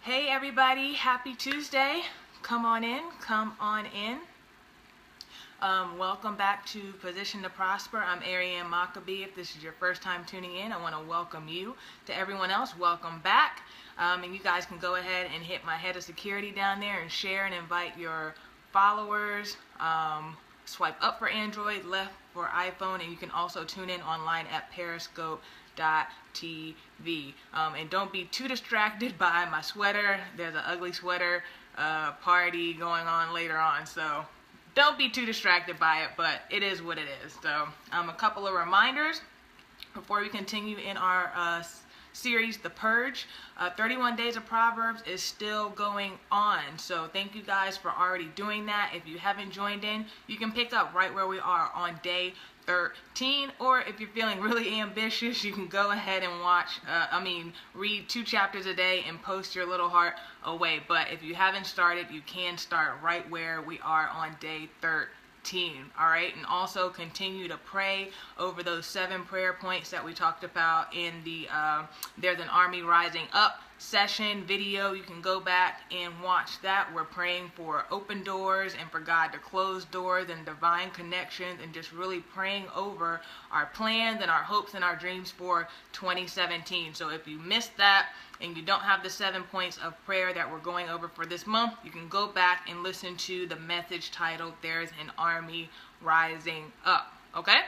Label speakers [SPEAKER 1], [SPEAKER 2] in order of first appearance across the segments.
[SPEAKER 1] Hey everybody, happy Tuesday. Come on in, come on in. Welcome back to Position to Prosper. I'm Arianne Maccabee. If this is your first time tuning in, I want to welcome you. To everyone else, welcome back. And you guys can go ahead and hit my head of security down there and share and invite your followers. Swipe up for Android, left for iPhone, and you can also tune in online at periscope.tv. And don't be too distracted by my sweater. There's an ugly sweater party going on later on, so don't be too distracted by it, but it is what it is. So a couple of reminders before we continue in our series, The Purge. 31 Days of Proverbs is still going on, so thank you guys for already doing that. If you haven't joined in, you can pick up right where we are on day 13, or if you're feeling really ambitious, you can go ahead and read 2 chapters a day and post your little heart away. But if you haven't started, you can start right where we are on day 13. All right, and also continue to pray over those 7 prayer points that we talked about in the There's an Army Rising Up session video. You can go back and watch that. We're praying for open doors and for God to close doors and divine connections, and just really praying over our plans and our hopes and our dreams for 2017. So if you missed that and you don't have the 7 points of prayer that we're going over for this month, you can go back and listen to the message titled There's an Army Rising Up. Okay?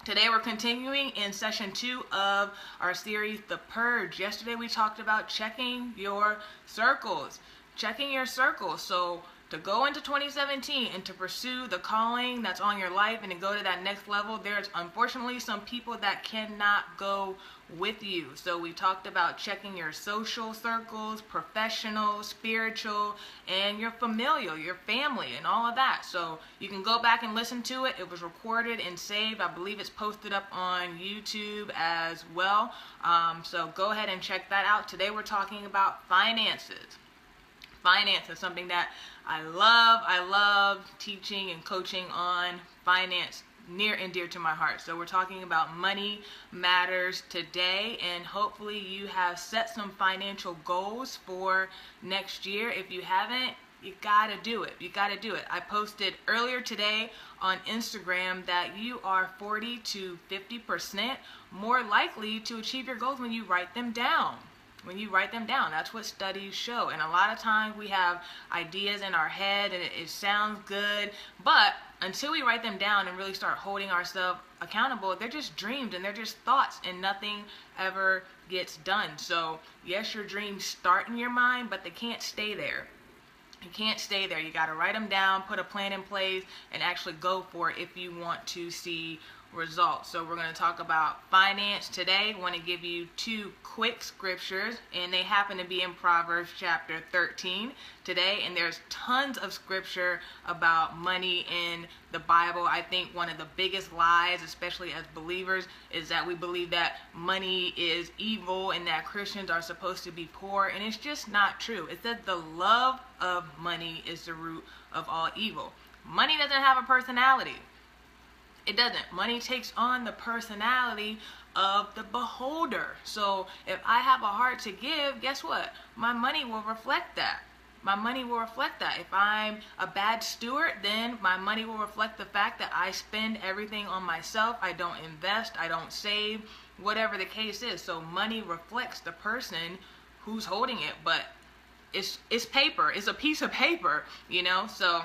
[SPEAKER 1] Today we're continuing in session 2 of our series, The Purge. Yesterday we talked about checking your circles. Checking your circles. So to go into 2017 and to pursue the calling that's on your life and to go to that next level, there's unfortunately some people that cannot go with you. So we talked about checking your social circles, professional, spiritual, and your familial, your family, and all of that. So you can go back and listen to it. It was recorded and saved. I believe it's posted up on YouTube as well. So go ahead and check that out. Today we're talking about finances. Finance is something that I love. I love teaching and coaching on finance, near and dear to my heart. So we're talking about money matters today, and hopefully you have set some financial goals for next year. If you haven't, you gotta do it. You gotta do it. I posted earlier today on Instagram that you are 40 to 50% more likely to achieve your goals when you write them down. When you write them down, that's what studies show. And a lot of times we have ideas in our head and it sounds good, but until we write them down and really start holding ourselves accountable, they're just dreams and they're just thoughts, and nothing ever gets done. So yes, your dreams start in your mind, but they can't stay there. You can't stay there. You got to write them down, put a plan in place, and actually go for it if you want to see results. So we're going to talk about finance today. I want to give you 2 quick scriptures, and they happen to be in Proverbs chapter 13 today, and there's tons of scripture about money in the Bible. I think one of the biggest lies, especially as believers, is that we believe that money is evil and that Christians are supposed to be poor, and it's just not true. It says the love of money is the root of all evil. Money doesn't have a personality. It doesn't. Money takes on the personality of the beholder. So if I have a heart to give, guess what? My money will reflect that. My money will reflect that. If I'm a bad steward, then my money will reflect the fact that I spend everything on myself. I don't invest. I don't save, whatever the case is. So money reflects the person who's holding it. But it's paper. It's a piece of paper, you know? So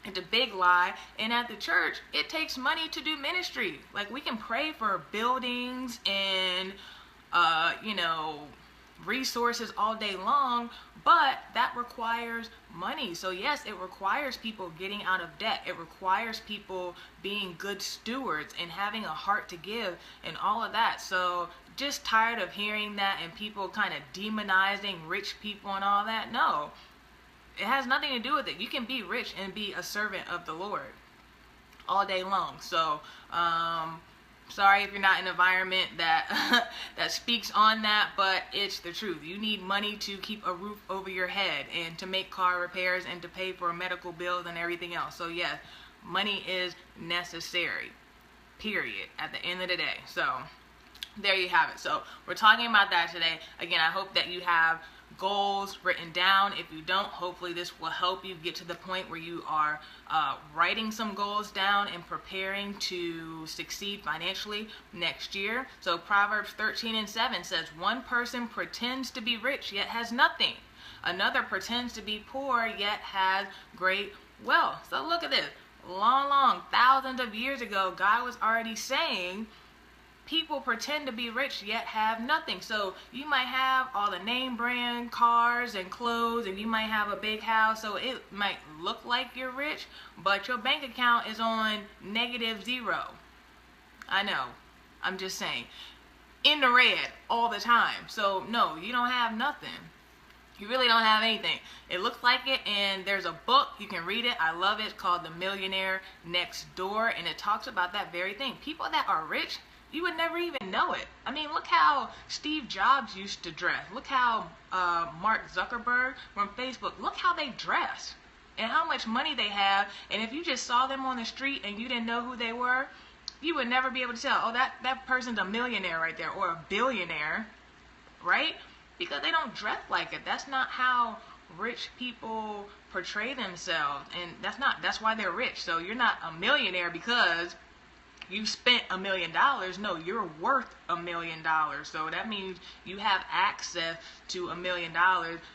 [SPEAKER 1] it's a big lie. And at the church, it takes money to do ministry. Like, we can pray for buildings and resources all day long, but that requires money. So yes, it requires people getting out of debt. It requires people being good stewards and having a heart to give and all of that. So just tired of hearing that and people kind of demonizing rich people and all that. No. It has nothing to do with it. You can be rich and be a servant of the Lord all day long. So, sorry if you're not in an environment that that speaks on that, but it's the truth. You need money to keep a roof over your head and to make car repairs and to pay for medical bills and everything else. So yes, money is necessary, period, at the end of the day. So there you have it. So we're talking about that today. Again, I hope that you have goals written down. If you don't, hopefully this will help you get to the point where you are writing some goals down and preparing to succeed financially next year. So Proverbs 13:7 says, one person pretends to be rich yet has nothing. Another pretends to be poor yet has great wealth. So look at this. Long, thousands of years ago, God was already saying people pretend to be rich yet have nothing. So you might have all the name brand cars and clothes, and you might have a big house, so it might look like you're rich, but your bank account is on -0. I know, I'm just saying, in the red all the time. So no, you don't have nothing. You really don't have anything. It looks like it, and there's a book, you can read it, I love it, called The Millionaire Next Door, and it talks about that very thing. People that are rich, you would never even know it. I mean, look how Steve Jobs used to dress. Look how Mark Zuckerberg from Facebook, look how they dress and how much money they have. And if you just saw them on the street and you didn't know who they were, you would never be able to tell, oh, that person's a millionaire right there, or a billionaire, right? Because they don't dress like it. That's not how rich people portray themselves. And that's why they're rich. So you're not a millionaire because you spent $1 million. No, you're worth $1 million. So that means you have access to $1 million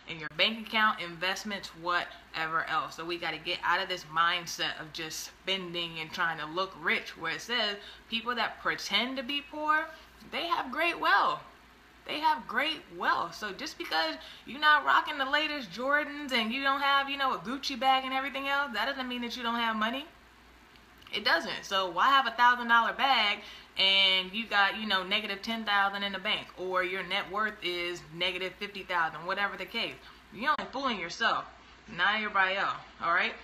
[SPEAKER 1] in your bank account, investments, whatever else. So we got to get out of this mindset of just spending and trying to look rich, where it says people that pretend to be poor, they have great wealth. They have great wealth. So just because you're not rocking the latest Jordans and you don't have, a Gucci bag and everything else, that doesn't mean that you don't have money. It doesn't. So why have $1,000 bag and you got, -10,000 in the bank, or your net worth is -50,000, whatever the case? You're only fooling yourself, not everybody else. All right.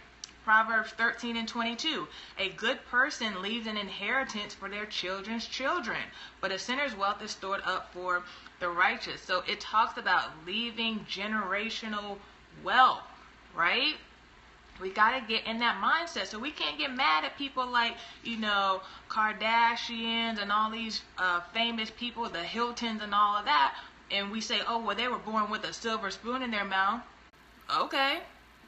[SPEAKER 1] Proverbs 13:22. A good person leaves an inheritance for their children's children, but a sinner's wealth is stored up for the righteous. So it talks about leaving generational wealth, right? We got to get in that mindset. So we can't get mad at people like, Kardashians and all these famous people, the Hiltons and all of that. And we say, oh, well, they were born with a silver spoon in their mouth. Okay,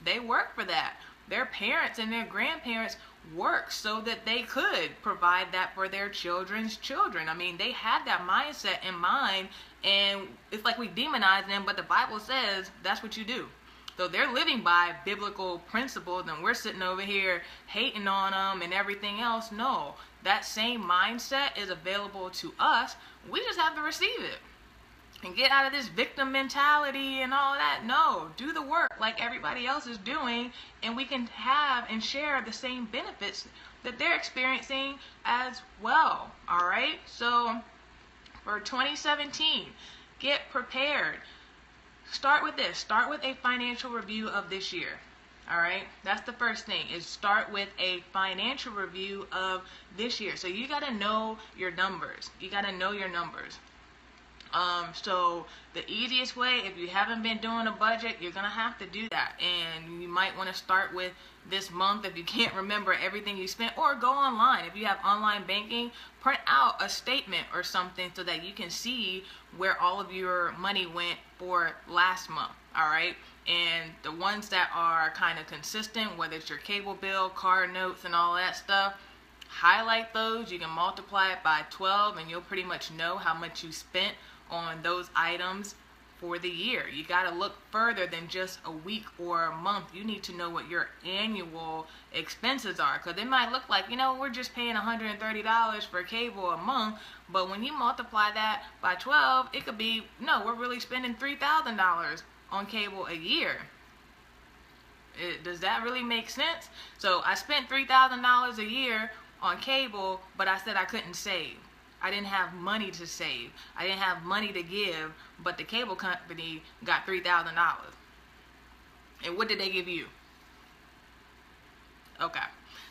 [SPEAKER 1] they work for that. Their parents and their grandparents worked so that they could provide that for their children's children. I mean, they had that mindset in mind, and it's like we demonize them, but the Bible says that's what you do. So they're living by biblical principles, and we're sitting over here hating on them and everything else. No, that same mindset is available to us. We just have to receive it and get out of this victim mentality and all that. No, do the work like everybody else is doing, and we can have and share the same benefits that they're experiencing as well. All right, so for 2017, get prepared. Start with this. Start with a financial review of this year. All right, that's the first thing, is start with a financial review of this year. So you got to know your numbers. You got to know your numbers. So the easiest way, if you haven't been doing a budget, you're going to have to do that. And you might want to start with this month if you can't remember everything you spent, or go online. If you have online banking, print out a statement or something so that you can see where all of your money went for last month. All right. And the ones that are kind of consistent, whether it's your cable bill, car notes, and all that stuff, highlight those. You can multiply it by 12 and you'll pretty much know how much you spent on those items for the year. You got to look further than just a week or a month. You need to know what your annual expenses are, because it might look like, we're just paying $130 for cable a month, but when you multiply that by 12, it could be, no, we're really spending $3,000 on cable a year. Does that really make sense? So I spent $3,000 a year on cable, but I said I couldn't save. I didn't have money to save. I didn't have money to give, but the cable company got $3,000. And what did they give you? Okay.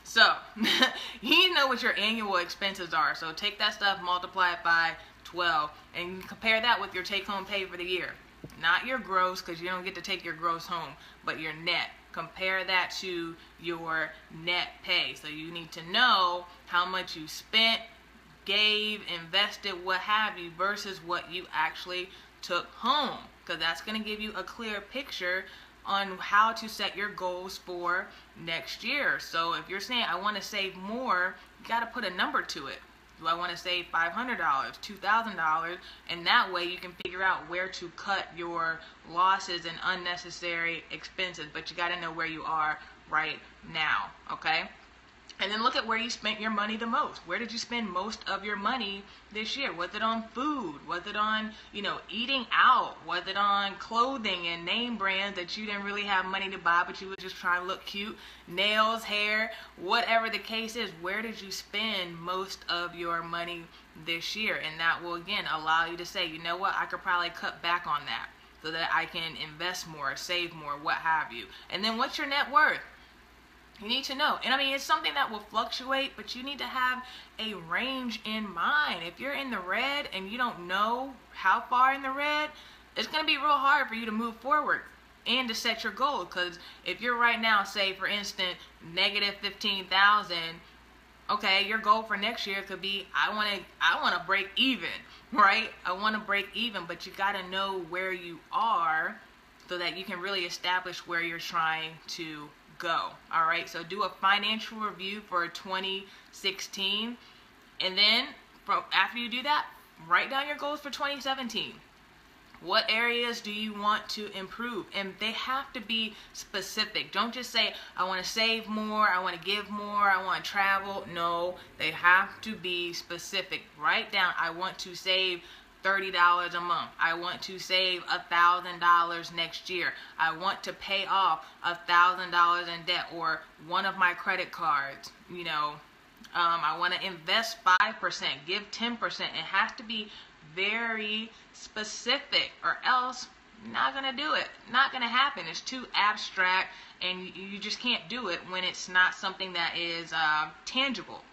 [SPEAKER 1] So, you need to know what your annual expenses are. So take that stuff, multiply it by 12, and compare that with your take-home pay for the year. Not your gross, because you don't get to take your gross home, but your net. Compare that to your net pay. So you need to know how much you spent, gave, invested, what have you, versus what you actually took home. because that's going to give you a clear picture on how to set your goals for next year. So if you're saying, I want to save more, you got to put a number to it. Do I want to save $500, $2,000? And that way you can figure out where to cut your losses and unnecessary expenses. But you got to know where you are right now, okay? And then look at where you spent your money the most. Where did you spend most of your money this year? Was it on food? Was it on, eating out? Was it on clothing and name brands that you didn't really have money to buy, but you were just trying to look cute? Nails, hair, whatever the case is, where did you spend most of your money this year? And that will, again, allow you to say, you know what, I could probably cut back on that so that I can invest more, save more, what have you. And then what's your net worth? You need to know. And I mean, it's something that will fluctuate, but you need to have a range in mind. If you're in the red and you don't know how far in the red, it's going to be real hard for you to move forward and to set your goal. Because if you're right now, say for instance, negative 15,000, okay, your goal for next year could be, I want to break even, right? I want to break even, but you got to know where you are so that you can really establish where you're trying to go. All right, so do a financial review for 2016, and then after you do that, write down your goals for 2017. What areas do you want to improve? And they have to be specific. Don't just say, I want to save more, I want to give more, I want to travel. No, they have to be specific. Write down, I want to save $30 a month. I want to save $1,000 next year. I want to pay off $1,000 in debt or one of my credit cards. I want to invest 5%, give 10%. It has to be very specific, or else you're not going to do it. Not going to happen. It's too abstract, and you just can't do it when it's not something that is tangible.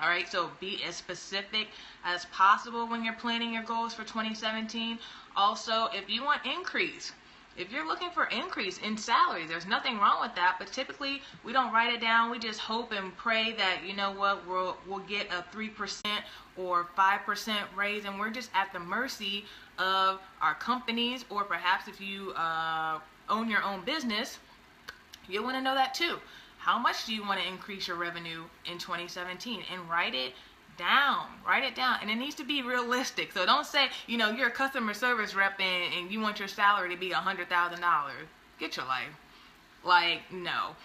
[SPEAKER 1] All right, so be as specific as possible when you're planning your goals for 2017. Also, if you want increase, if you're looking for increase in salary, there's nothing wrong with that, but typically we don't write it down. We just hope and pray that, we'll get a 3% or 5% raise, and we're just at the mercy of our companies, or perhaps if you own your own business, you'll want to know that too. How much do you want to increase your revenue in 2017? And write it down. Write it down. And it needs to be realistic. So don't say, you're a customer service rep and you want your salary to be $100,000. Get your life. Like, no.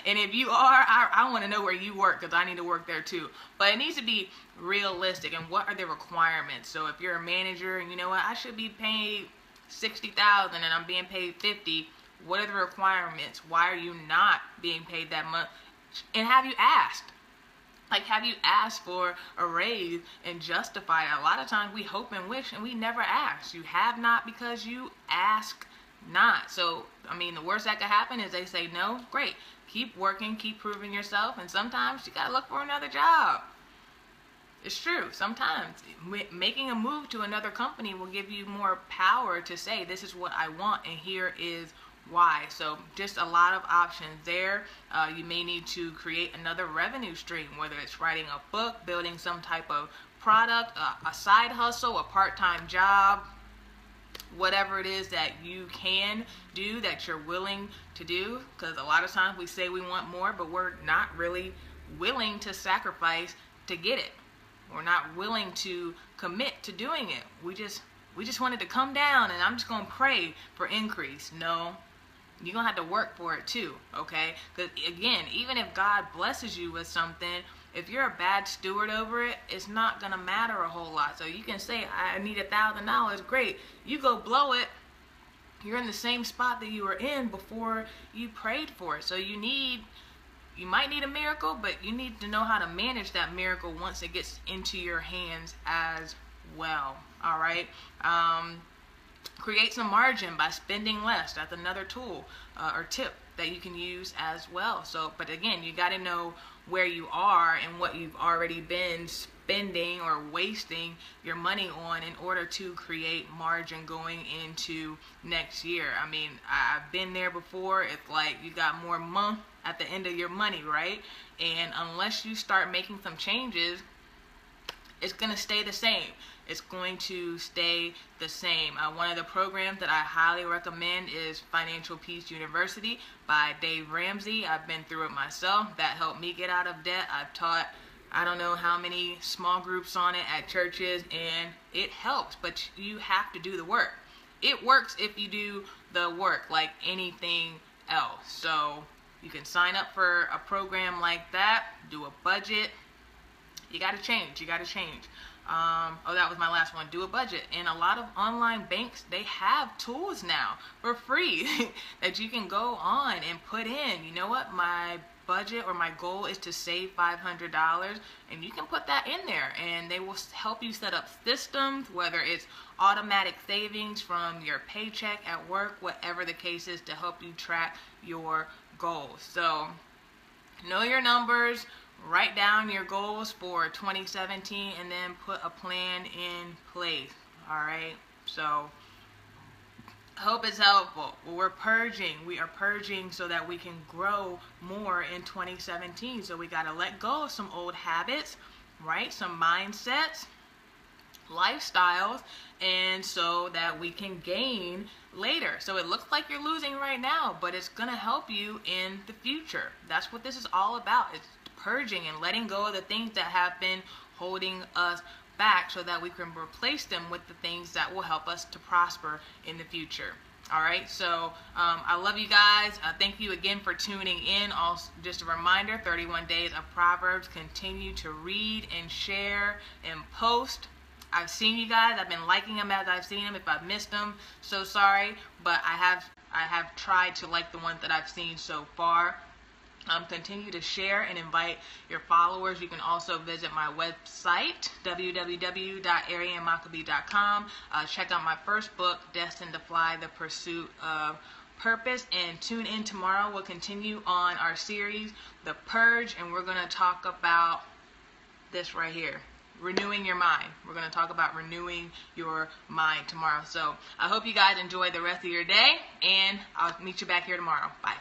[SPEAKER 1] And if you are, I want to know where you work, because I need to work there too. But it needs to be realistic. And what are the requirements? So if you're a manager and I should be paid $60,000 and I'm being paid $50,000. What are the requirements? Why are you not being paid that much? And have you asked? Have you asked for a raise and justified it? A lot of times we hope and wish and we never ask. You have not because you ask not. So, the worst that could happen is they say no. Great. Keep working, keep proving yourself, and sometimes you got to look for another job. It's true. Sometimes making a move to another company will give you more power to say, this is what I want, and here is why. So just a lot of options there. You may need to create another revenue stream, whether it's writing a book, building some type of product, a side hustle, a part-time job, whatever it is that you can do, that you're willing to do. Because a lot of times we say we want more, but we're not really willing to sacrifice to get it. We're not willing to commit to doing it. We just wanted to come down and I'm just going to pray for increase. No. You're going to have to work for it too, okay? Because again, even if God blesses you with something, if you're a bad steward over it, it's not going to matter a whole lot. So you can say, I need $1,000, great. You go blow it, you're in the same spot that you were in before you prayed for it. So you might need a miracle, but you need to know how to manage that miracle once it gets into your hands as well, all right? Create some margin by spending less. That's another tool or tip that you can use as well. So, but again, you got to know where you are and what you've already been spending or wasting your money on in order to create margin going into next year. I've been there before. It's like you got more month at the end of your money, right? And unless you start making some changes, it's going to stay the same. It's going to stay the same. One of the programs that I highly recommend is Financial Peace University by Dave Ramsey. I've been through it myself. That helped me get out of debt. I've taught I don't know how many small groups on it at churches, and it helps, but you have to do the work. It works if you do the work like anything else. So you can sign up for a program like that, do a budget. You got to change. That was my last one. Do a budget. And a lot of online banks, they have tools now for free that you can go on and put in. You know what? My budget or my goal is to save $500, and you can put that in there, and they will help you set up systems, whether it's automatic savings from your paycheck at work, whatever the case is, to help you track your goals. So know your numbers. Write down your goals for 2017 and then put a plan in place. All right. So I hope it's helpful. We're purging. We are purging so that we can grow more in 2017. So we got to let go of some old habits, right? Some mindsets, lifestyles, and so that we can gain later. So it looks like you're losing right now, but it's going to help you in the future. That's what this is all about. It's purging and letting go of the things that have been holding us back so that we can replace them with the things that will help us to prosper in the future. All right, so I love you guys. Thank you again for tuning in. Also, just a reminder, 31 Days of Proverbs. Continue to read and share and post. I've seen you guys. I've been liking them as I've seen them. If I've missed them, so sorry, but I have tried to like the ones that I've seen so far. Continue to share and invite your followers. You can also visit my website, www.ariannemaccabee.com. Check out my first book, Destined to Fly, The Pursuit of Purpose. And tune in tomorrow. We'll continue on our series, The Purge, and we're going to talk about this right here, renewing your mind. We're going to talk about renewing your mind tomorrow. So I hope you guys enjoy the rest of your day, and I'll meet you back here tomorrow. Bye.